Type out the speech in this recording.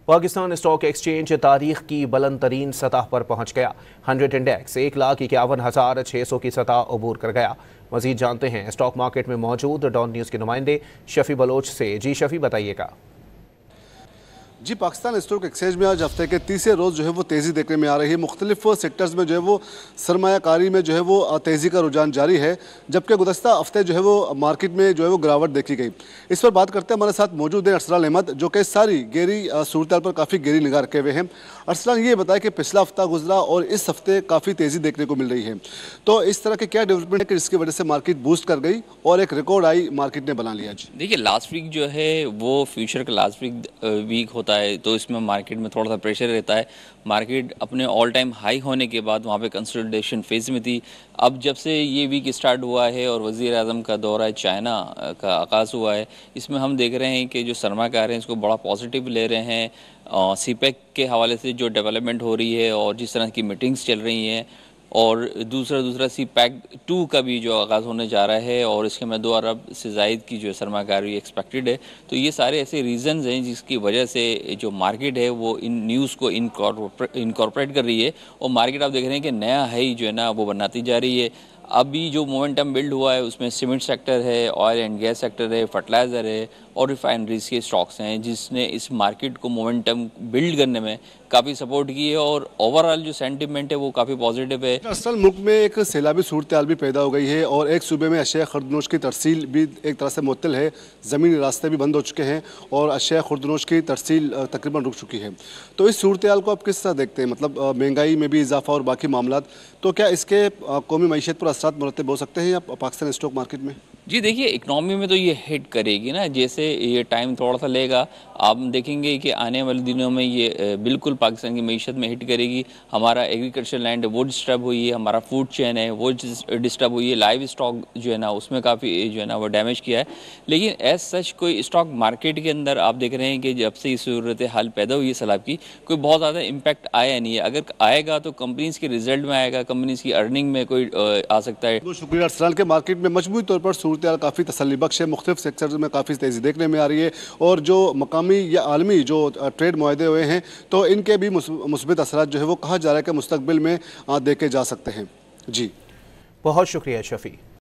Pakistan stock exchange तारीख की बुलंद तरीन सतह पर पहुंच गया। 100 इंडेक्स 1,51,600 की सतह अबूर कर गया। मजीद जानते हैं स्टॉक मार्केट में मौजूद डॉन न्यूज़ के नुमाइंदे शफी बलोच से। जी शफी, बताइएगा। जी, पाकिस्तान स्टॉक एक्सचेंज में आज हफ्ते के तीसरे रोज़ जो है वो तेज़ी देखने में आ रही है। मुख्तलिफ सेक्टर्स में जो है वो सरमायाकारी में जो है वो तेज़ी का रुझान जारी है, जबकि गुज़श्ता हफ्ते जो है वो मार्केट में जो है वो गिरावट देखी गई। इस पर बात करते हैं, हमारे साथ मौजूद है अरसलान अहमद, जो कि सारी गहरी सूरत पर काफ़ी गहरी निगाह रखे हुए हैं। अरसलान, ये बताया कि पिछला हफ्ता गुजरा और इस हफ्ते काफ़ी तेज़ी देखने को मिल रही है, तो इस तरह के क्या डेवलपमेंट है कि जिसकी वजह से मार्केट बूस्ट कर गई और एक रिकॉर्ड आई मार्केट ने बना लिया? जी देखिए, लास्ट वीक जो है वो फ्यूचर का लास्ट वीक होता है, तो इसमें मार्केट में थोड़ा सा प्रेशर रहता है। मार्केट अपने ऑल टाइम हाई होने के बाद वहाँ पे कंसोलिडेशन फेज में थी। अब जब से ये वीक स्टार्ट हुआ है और वज़ीर आज़म का दौरा चाइना का आगाज़ हुआ है, इसमें हम देख रहे हैं कि जो सरमाकार हैं इसको बड़ा पॉजिटिव ले रहे हैं। सीपेक के हवाले से जो डेवलपमेंट हो रही है और जिस तरह की मीटिंग्स चल रही हैं, और दूसरा सीपैक 2 का भी जो आगाज़ होने जा रहा है और इसके में 2 अरब से ज़ायद की जो सरमाकारी एक्सपेक्टेड है। तो ये सारे ऐसे रीज़न्स हैं जिसकी वजह से जो मार्केट है वो इन न्यूज़ को इनकॉर्पोरेट कर रही है और मार्केट आप देख रहे हैं कि नया हाई जो है ना वो बनाती जा रही है। अभी जो मोमेंटम बिल्ड हुआ है उसमें सीमेंट सेक्टर है, ऑयल एंड गैस सेक्टर है, फर्टिलाइज़र है और रिफाइनरीज के स्टॉक्स हैं, जिसने इस मार्केट को मोमेंटम बिल्ड करने में काफ़ी सपोर्ट की है और ओवरऑल जो सेंटिमेंट है वो काफ़ी पॉजिटिव है। असल मुल्क में एक सैलाबी सूरत हाल भी पैदा हो गई है और एक सूबे में अशिया खुर्दनोश की तरसील भी एक तरह से मुअत्तल है। ज़मीनी रास्ते भी बंद हो चुके हैं और अशिया खुर्दनोश की तरसील तकरीबन रुक चुकी है। तो इस सूरत हाल को आप किस तरह देखते हैं? मतलब महंगाई में भी इजाफा और बाकी मामला, तो क्या इसके कौमी मईशत पर असरात मुरतब हो सकते हैं या पाकिस्तान स्टॉक मार्केट में? जी देखिए, इकनॉमी में तो ये हिट करेगी ना, जैसे ये टाइम थोड़ा सा लेगा। आप देखेंगे कि आने वाले दिनों में ये बिल्कुल पाकिस्तान की मईशत में हिट करेगी। हमारा एग्रीकल्चर लैंड है वो डिस्टर्ब हुई है, हमारा फूड चेन है वो डिस्टर्ब हुई है, लाइव स्टॉक जो है ना उसमें काफ़ी जो है ना वो डैमेज किया है। लेकिन एज सच कोई स्टॉक मार्केट के अंदर आप देख रहे हैं कि जब से ये सूरत हाल पैदा हुई है सैलाब की, कोई बहुत ज़्यादा इम्पैक्ट आया नहीं है। अगर आएगा तो कंपनीज़ के रिजल्ट में आएगा, कंपनीज़ की अर्निंग में कोई आ सकता है। बहुत शुक्रिया अरसलान। के मार्केट में मजमूई तौर पर सूरत काफ़ी तसल्ली बख्श है, मुख्तलिफ सेक्टर्स में काफ़ी तेज़ी देखने में आ रही है और जो मकामी या आलमी जो ट्रेड मुआहदे हुए हैं तो इनके भी मुस्बित असरात जो है वो कहा जा रहा है कि मुस्तकबिल में देखे जा सकते हैं। जी बहुत शुक्रिया शफी।